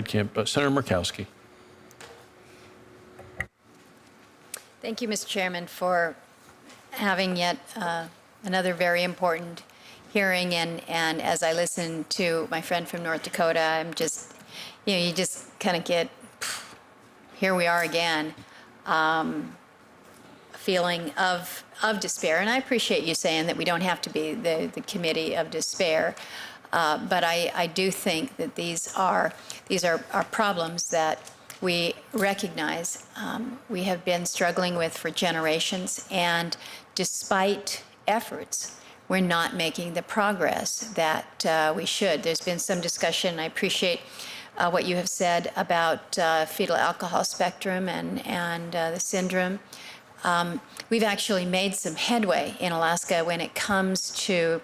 Senator Murkowski. Thank you, Mr. Chairman, for having yet another very important hearing. And as I listen to my friend from North Dakota, I'm just, you just kind of get, here we are again, feeling of despair. And I appreciate you saying that we don't have to be the committee of despair. But I do think that these are problems that we recognize we have been struggling with for generations, and despite efforts, we're not making the progress that we should. There's been some discussion. I appreciate what you have said about fetal alcohol spectrum and the syndrome. We've actually made some headway in Alaska when it comes to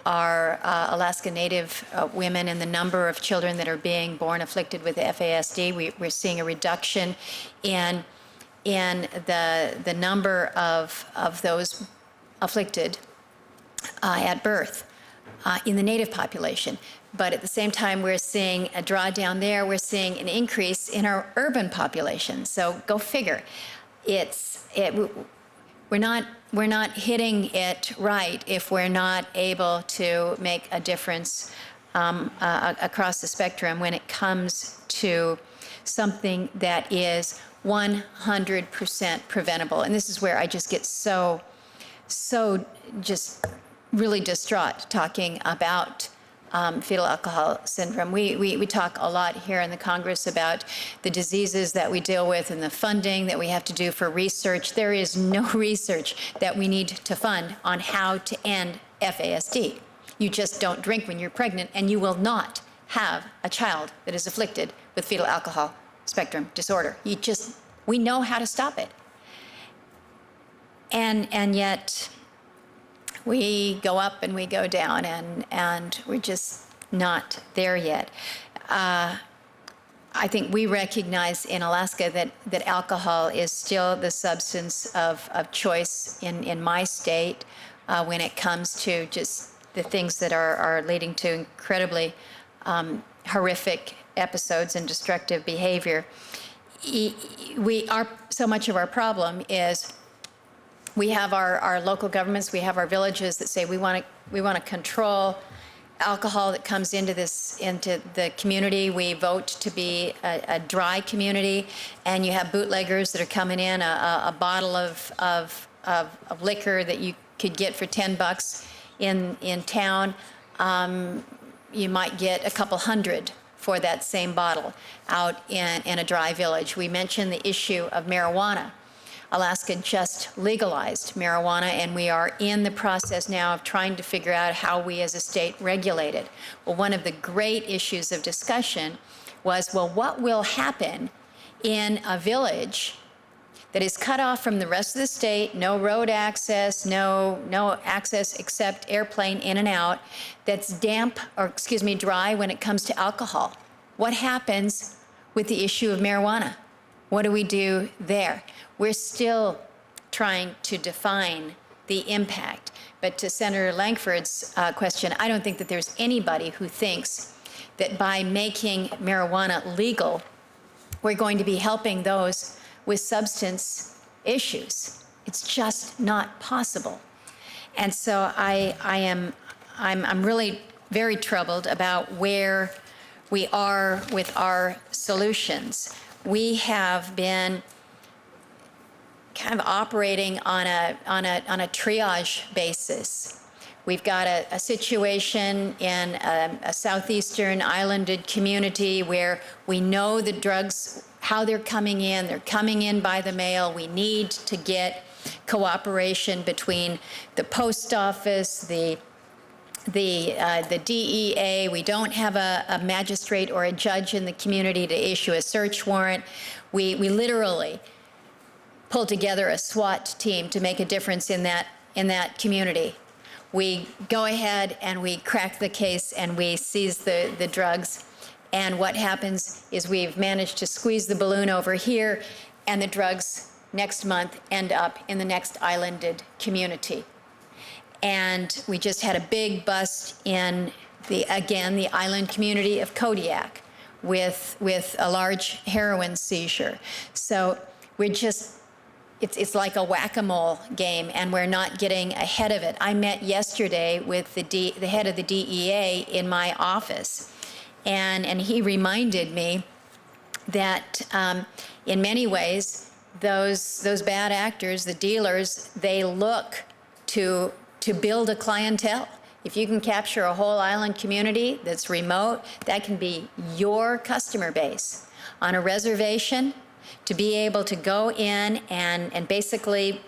our Alaska Native women and the number of children that are being born afflicted with FASD. We're seeing a reduction in the number of those afflicted at birth in the Native population. But at the same time, we're seeing a drawdown there. We're seeing an increase in our urban population. So go figure. We're not hitting it right if we're not able to make a difference across the spectrum when it comes to something that is 100% preventable. And this is where I just get so just really distraught talking about fetal alcohol syndrome. We talk a lot here in the Congress about the diseases that we deal with and the funding that we have to do for research. There is no research that we need to fund on how to end FASD. You just don't drink when you're pregnant, and you will not have a child that is afflicted with fetal alcohol spectrum disorder. We know how to stop it. And yet, we go up and we go down, and we're just not there yet. I think we recognize in Alaska that alcohol is still the substance of choice in my state when it comes to just the things that are leading to incredibly horrific episodes and destructive behavior. So much of our problem is we have our local governments, we have our villages that say we want to control alcohol that comes into the community. We vote to be a dry community, and you have bootleggers that are coming in a bottle of liquor that you could get for $10 in town. You might get a couple hundred for that same bottle out in a dry village. We mentioned the issue of marijuana. Alaska just legalized marijuana, and we are in the process now of trying to figure out how we as a state regulate it. Well, one of the great issues of discussion was, well, what will happen in a village that is cut off from the rest of the state, no road access, no access except airplane in and out, that's dry when it comes to alcohol? What happens with the issue of marijuana? What do we do there? We're still trying to define the impact. But to Senator Langford's question, I don't think that there's anybody who thinks that by making marijuana legal, we're going to be helping those with substance issues. It's just not possible. And so I'm really very troubled about where we are with our solutions. We have been kind of operating on a triage basis. We've got a situation in a southeastern islanded community where we know the drugs, how they're coming in. They're coming in by the mail. We need to get cooperation between the post office, the DEA. We don't have a magistrate or a judge in the community to issue a search warrant. We literally pull together a SWAT team to make a difference in that community. We go ahead and we crack the case and we seize the drugs. And what happens is we've managed to squeeze the balloon over here, and the drugs next month end up in the next islanded community. And we just had a big bust in the island community of Kodiak, with a large heroin seizure. So we're just, it's like a whack-a-mole game, and we're not getting ahead of it. I met yesterday with the head of the DEA in my office, and he reminded me that in many ways, those bad actors, the dealers, they look to build a clientele. If you can capture a whole island community that's remote, that can be your customer base. On a reservation, to be able to go in and basically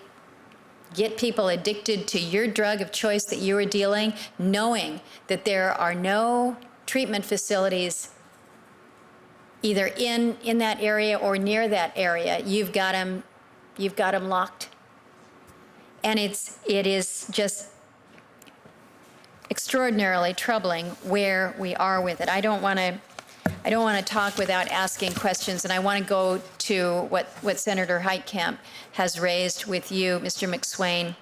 get people addicted to your drug of choice that you are dealing, knowing that there are no treatment facilities either in that area or near that area, you've got them locked. And it is just extraordinarily troubling where we are with it. I don't want to talk without asking questions, and I want to go to what Senator Heitkamp has raised with you, Mr. McSwain,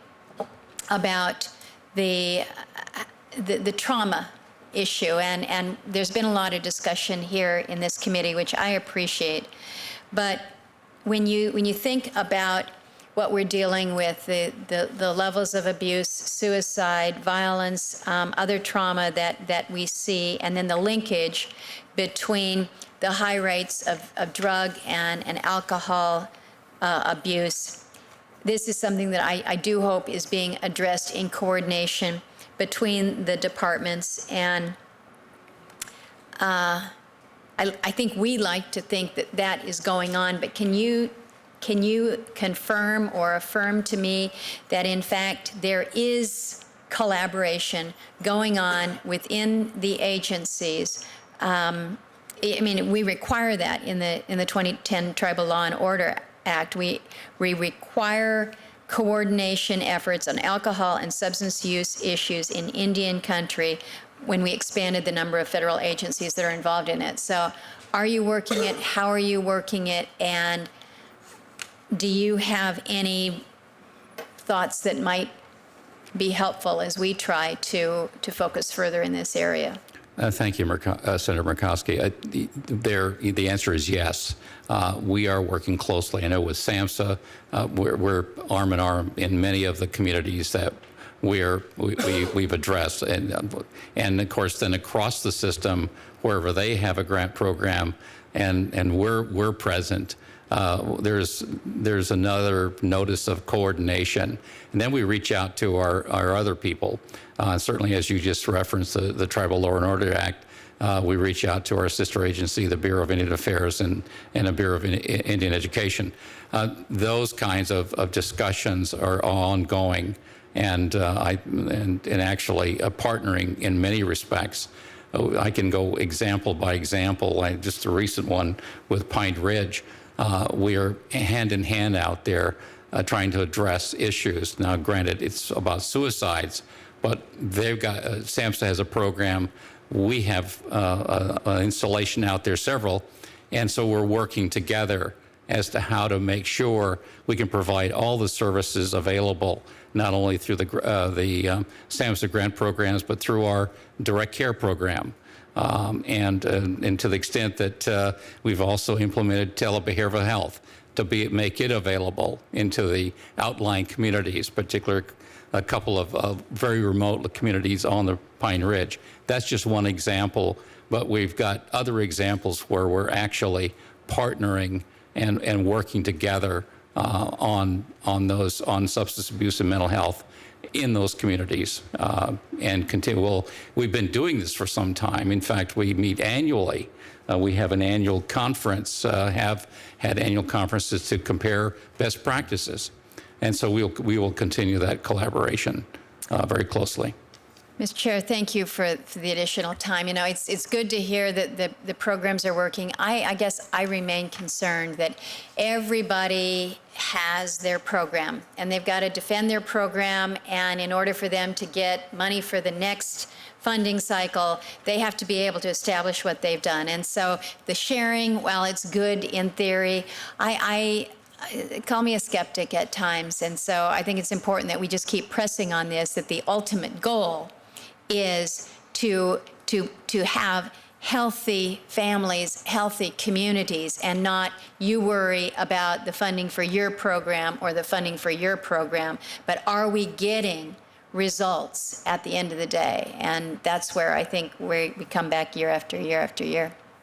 about the trauma issue, and there's been a lot of discussion here in this committee, which I appreciate. But when you think about what we're dealing with, the levels of abuse, suicide, violence, other trauma that we see, and then the linkage between the high rates of drug and alcohol abuse, this is something that I do hope is being addressed in coordination between the departments. And I think we like to think that is going on, but can you confirm or affirm to me that in fact there is collaboration going on within the agencies? I mean, we require that in the 2010 Tribal Law and Order Act. We require coordination efforts on alcohol and substance use issues in Indian country when we expanded the number of federal agencies that are involved in it. So are you working it? How are you working it? And do you have any thoughts that might be helpful as we try to focus further in this area? Thank you, Senator Murkowski. The answer is yes. We are working closely. I know with SAMHSA, we're arm in arm in many of the communities that we've addressed, and of course then across the system, wherever they have a grant program, and we're present. There's another notice of coordination, and then we reach out to our other people. Certainly, as you just referenced, the Tribal Law and Order Act, we reach out to our sister agency, the Bureau of Indian Affairs and the Bureau of Indian Education. Those kinds of discussions are ongoing, and actually partnering in many respects. I can go example by example. Just a recent one with Pine Ridge. We are hand in hand out there trying to address issues. Now, granted, it's about suicides, but they've got, SAMHSA has a program. We have an installation out there, several, and so we're working together as to how to make sure we can provide all the services available, not only through the SAMHSA grant programs, but through our direct care program. And to the extent that we've also implemented telebehavioral health to make it available into the outlying communities, particularly a couple of very remote communities on the Pine Ridge. That's just one example, but we've got other examples where we're actually partnering and working together on substance abuse and mental health in those communities, and continue. Well, we've been doing this for some time. In fact, we meet annually. We have an annual conference, have had annual conferences to compare best practices. And so we will continue that collaboration very closely. Mr. Chair, thank you for the additional time. You know, it's good to hear that the programs are working. I guess I remain concerned that everybody has their program, and they've got to defend their program, and in order for them to get money for the next funding cycle, they have to be able to establish what they've done. And so the sharing, while it's good in theory, I call me a skeptic at times. And so I think it's important that we just keep pressing on this, that the ultimate goal is to have healthy families, healthy communities, and not you worry about the funding for your program or the funding for your program, but are we getting results at the end of the day? And that's where I think we come back year after year after year.